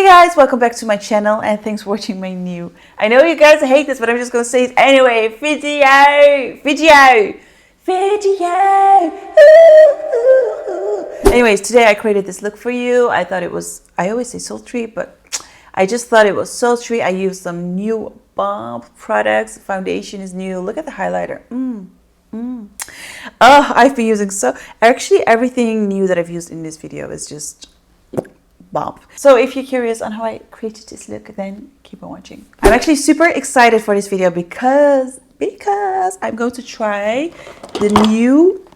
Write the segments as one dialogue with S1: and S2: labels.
S1: guys, welcome back to my channel and thanks for watching my new, I know you guys hate this, but I'm just gonna say it anyway, video. Anyways, today I created this look for you. I thought it was, I always say sultry, but I just thought it was sultry. I used some new bomb products. Foundation is new. Look at the highlighter. Oh, I've been using actually everything new that I've used in this video is just bomb. So if you're curious on how I created this look, then keep on watching. I'm actually super excited for this video because I'm going to try the new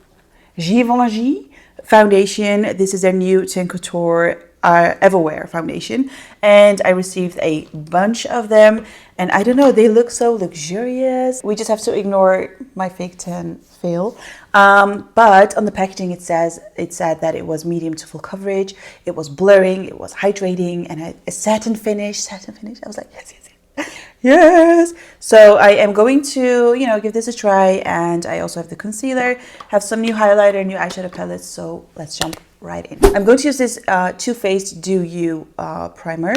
S1: Givenchy foundation. This is their new Teint Couture Everwear foundation, and I received a bunch of them, and I don't know, they look so luxurious. We just have to ignore my fake tan fail. But on the packaging it said that it was medium to full coverage, it was blurring, it was hydrating, and a satin finish. I was like, yes. So I am going to, give this a try, and I also have the concealer, have some new highlighter, new eyeshadow palettes. So let's jump right in. I'm going to use this Too Faced Do You primer,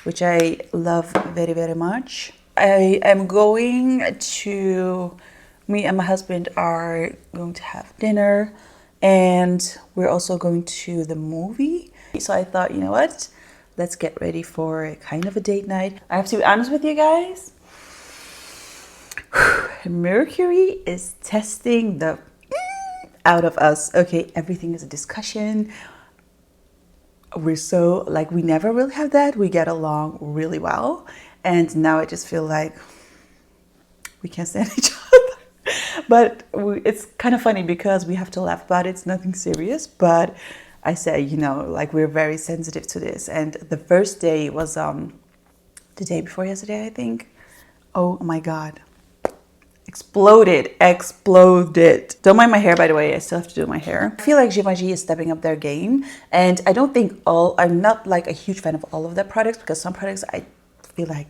S1: which I love very, very much. I am going to, me and my husband are going to have dinner, and we're also going to the movie. So I thought, you know what? Let's get ready for kind of a date night. I have to be honest with you guys. Mercury is testing the out of us. Okay, everything is a discussion. We're so, we never really have that. We get along really well. And now I just feel like we can't stand each other. But it's kind of funny because we have to laugh about it. It's nothing serious. But I say, we're very sensitive to this. And the first day was the day before yesterday, I think. Oh my God. Exploded. Don't mind my hair, by the way. I still have to do my hair. I feel like Givenchy is stepping up their game, and I don't think I'm not like a huge fan of all of their products, because some products I feel like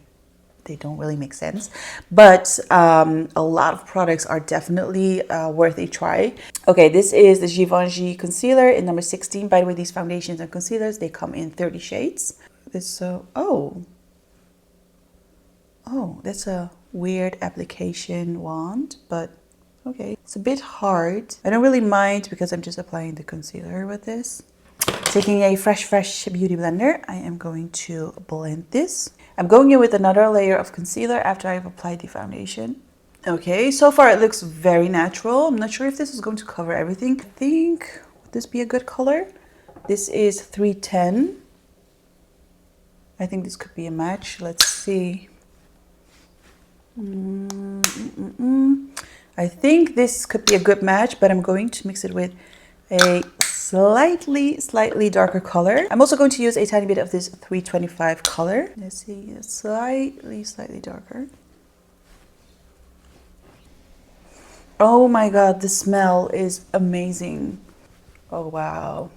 S1: they don't really make sense, but a lot of products are definitely worth a try. Okay, this is the Givenchy concealer in number 16. By the way, these foundations and concealers, they come in 30 shades. That's a weird application wand, but okay. It's a bit hard. I don't really mind because I'm just applying the concealer with this. Taking a fresh beauty blender, I am going to blend this. I'm going in with another layer of concealer after I've applied the foundation. Okay, so far it looks very natural. I'm not sure if this is going to cover everything. I think, would this be a good color? This is 310. I think this could be a match. Let's see. I think this could be a good match, but I'm going to mix it with a slightly darker color. I'm also going to use a tiny bit of this 325 color. Let's see, it's slightly darker. Oh my God, the smell is amazing. Oh wow.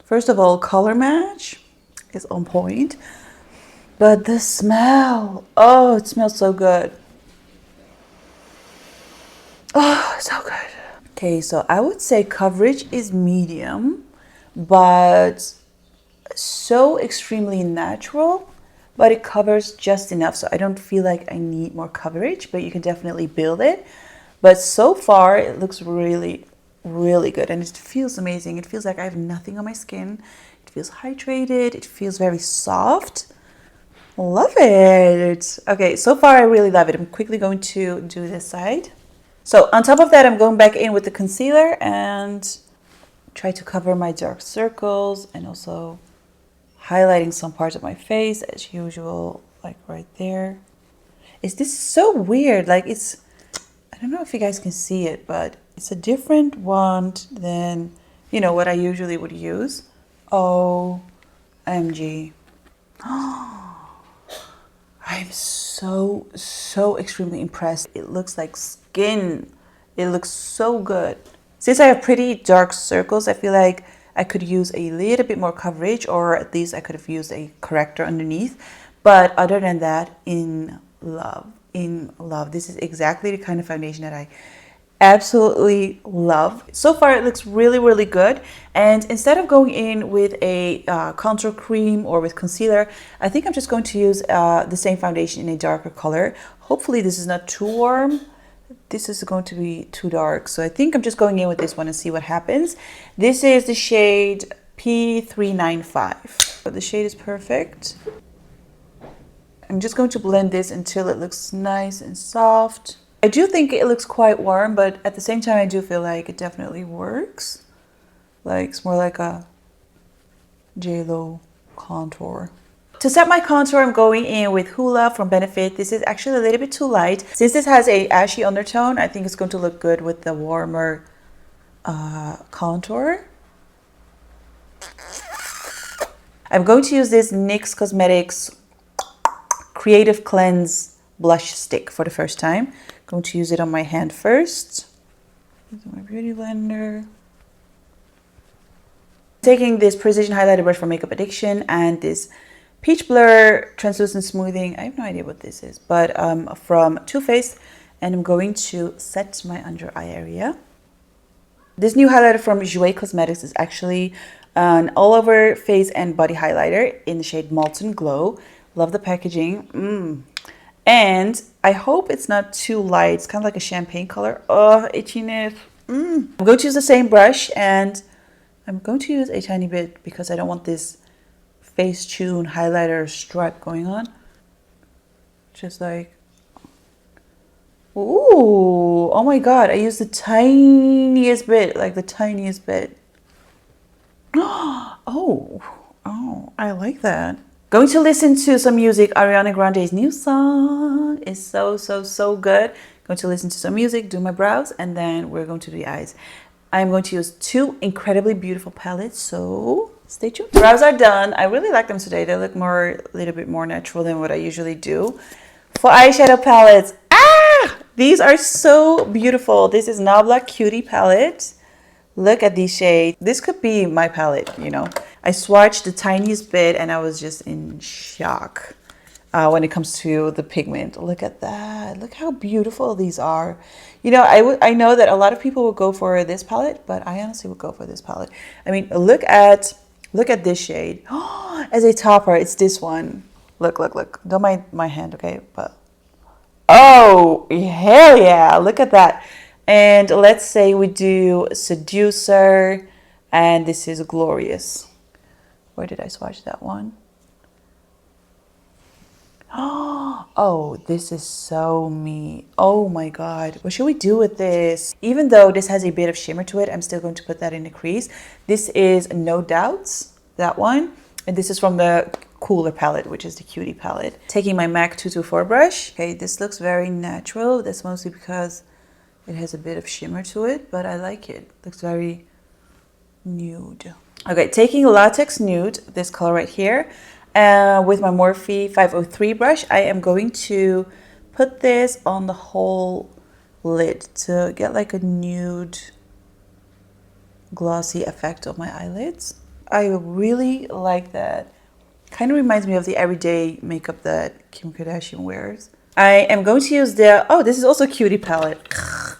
S1: First of all, color match is on point. But the smell, oh, it smells so good. Oh, so good. Okay, so I would say coverage is medium, but so extremely natural, but it covers just enough. So I don't feel like I need more coverage, but you can definitely build it. But so far, it looks really, really good. And it feels amazing. It feels like I have nothing on my skin. It feels hydrated. It feels very soft. Love it. Okay, so far I really love it. I'm quickly going to do this side. So on top of that, I'm going back in with the concealer and try to cover my dark circles, and also highlighting some parts of my face as usual, like right there. This is so weird. I don't know if you guys can see it, but it's a different wand than, what I usually would use. OMG. I'm so extremely impressed. It looks like skin. It looks so good. Since I have pretty dark circles, I feel like I could use a little bit more coverage, or at least I could have used a corrector underneath. But other than that, in love. This is exactly the kind of foundation that I absolutely love. So far it looks really, really good. And instead of going in with a contour cream or with concealer, I think I'm just going to use the same foundation in a darker color. Hopefully this is not too warm. This is going to be too dark, so I think I'm just going in with this one and see what happens. This is the shade P395. The shade is perfect. I'm just going to blend this until it looks nice and soft. I do think it looks quite warm, but at the same time I do feel like it definitely works. Like it's more like a J-Lo contour. To set my contour, I'm going in with Hola from Benefit. This is actually a little bit too light. Since this has a ashy undertone, I think it's going to look good with the warmer contour. I'm going to use this NYX Cosmetics Creative Cleanse Blush Stick for the first time. I'm going to use it on my hand first. Use my beauty blender. Taking this precision highlighter brush from Makeup Addiction and this Peach Blur Translucent Smoothing. I have no idea what this is, but from Too Faced, and I'm going to set my under eye area. This new highlighter from GRANDE Cosmetics is actually an all over face and body highlighter in the shade Molten Glow. Love the packaging. And I hope it's not too light. It's kind of like a champagne color. Oh, itchiness. I'm going to use the same brush, and I'm going to use a tiny bit because I don't want this Facetune highlighter stripe going on. Just like, ooh, oh my god, I used the tiniest bit, like the tiniest bit. Oh, I like that. Going to listen to some music. Ariana Grande's new song is so good. Going to listen to some music, do my brows, and then we're going to do the eyes. I'm going to use two incredibly beautiful palettes, so stay tuned. Brows are done. I really like them today. They look a little bit more natural than what I usually do. For eyeshadow palettes, these are so beautiful. This is Nabla Cutie palette. Look at these shades. This could be my palette, you know. I swatched the tiniest bit and I was just in shock when it comes to the pigment. Look at that. Look how beautiful these are. You know, I know that a lot of people would go for this palette, but I honestly would go for this palette. I mean, look at this shade. As a topper, it's this one. Look. Don't mind my hand, okay? But oh, hell yeah. Look at that. And let's say we do Seducer, and this is Glorious. Where did I swatch that one? Oh, this is so me. Oh my god. What should we do with this? Even though this has a bit of shimmer to it, I'm still going to put that in the crease. This is No Doubts, that one. And this is from the Cooler palette, which is the Cutie palette. Taking my MAC 224 brush. Okay, this looks very natural. That's mostly because it has a bit of shimmer to it, but I like it. Looks very nude. Okay, taking Latex Nude, this color right here, with my Morphe 503 brush, I am going to put this on the whole lid to get like a nude glossy effect of my eyelids. I really like that. Kind of reminds me of the everyday makeup that Kim Kardashian wears. I am going to use the, oh, this is also a Cutie palette.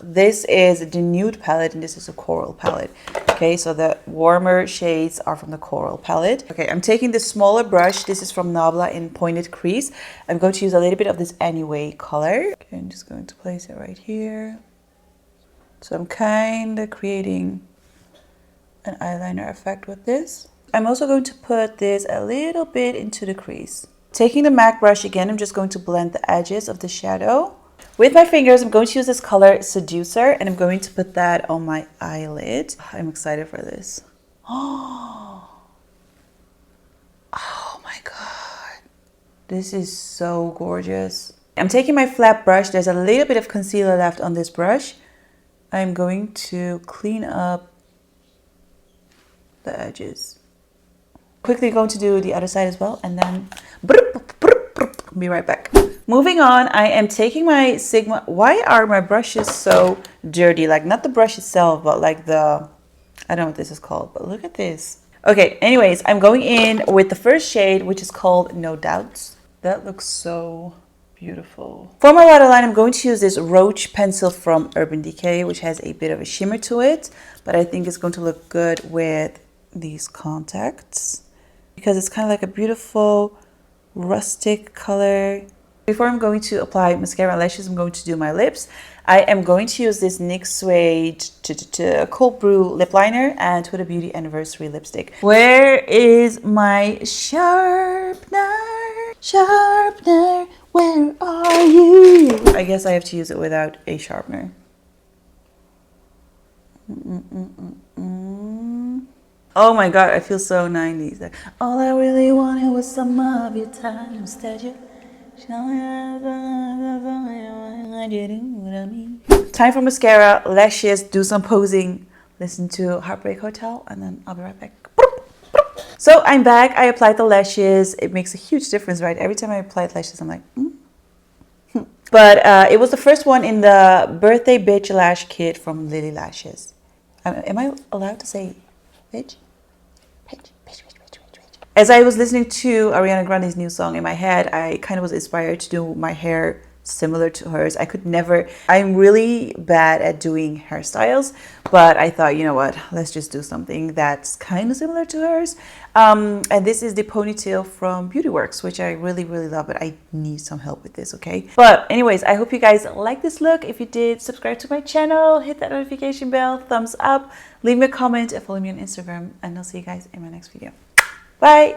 S1: This is the Nude palette, and this is a Coral palette. Okay, so the warmer shades are from the Coral palette. Okay, I'm taking the smaller brush. This is from Nabla in Pointed Crease. I'm going to use a little bit of this Anyway color. Okay, I'm just going to place it right here. So I'm kind of creating an eyeliner effect with this. I'm also going to put this a little bit into the crease. Taking the MAC brush again, I'm just going to blend the edges of the shadow. With my fingers, I'm going to use this color Seducer, and I'm going to put that on my eyelid. I'm excited for this. Oh my god. This is so gorgeous. I'm taking my flat brush. There's a little bit of concealer left on this brush. I'm going to clean up the edges. Quickly going to do the other side as well, and then be right back. Moving on, I am taking my Sigma. Why are my brushes so dirty? Like, not the brush itself, but like the, I don't know what this is called, but look at this. Okay, anyways, I'm going in with the first shade, which is called No Doubts. That looks so beautiful. For my waterline, I'm going to use this Roach pencil from Urban Decay, which has a bit of a shimmer to it, but I think it's going to look good with these contacts because it's kind of like a beautiful rustic color. Before I'm going to apply mascara and lashes, I'm going to do my lips. I am going to use this NYX Suede Cold Brew lip liner and Huda Beauty Anniversary lipstick. Where is my sharpener? Sharpener, where are you? I guess I have to use it without a sharpener. Oh my god, I feel so 90s. All I really wanted was some of your time. Instead you time for mascara, lashes, do some posing, listen to Heartbreak Hotel, and then I'll be right back. So I'm back. I applied the lashes. It makes a huge difference, right? Every time I apply lashes, I'm like, But it was the first one in the Birthday Bitch Lash Kit from Lily Lashes. Am I allowed to say bitch? As I was listening to Ariana Grande's new song in my head, I kind of was inspired to do my hair similar to hers. I'm really bad at doing hairstyles, but I thought, you know what, let's just do something that's kind of similar to hers. And this is the ponytail from Beauty Works, which I really, really love, but I need some help with this, okay? But anyways, I hope you guys like this look. If you did, subscribe to my channel, hit that notification bell, thumbs up, leave me a comment, and follow me on Instagram, and I'll see you guys in my next video. Bye!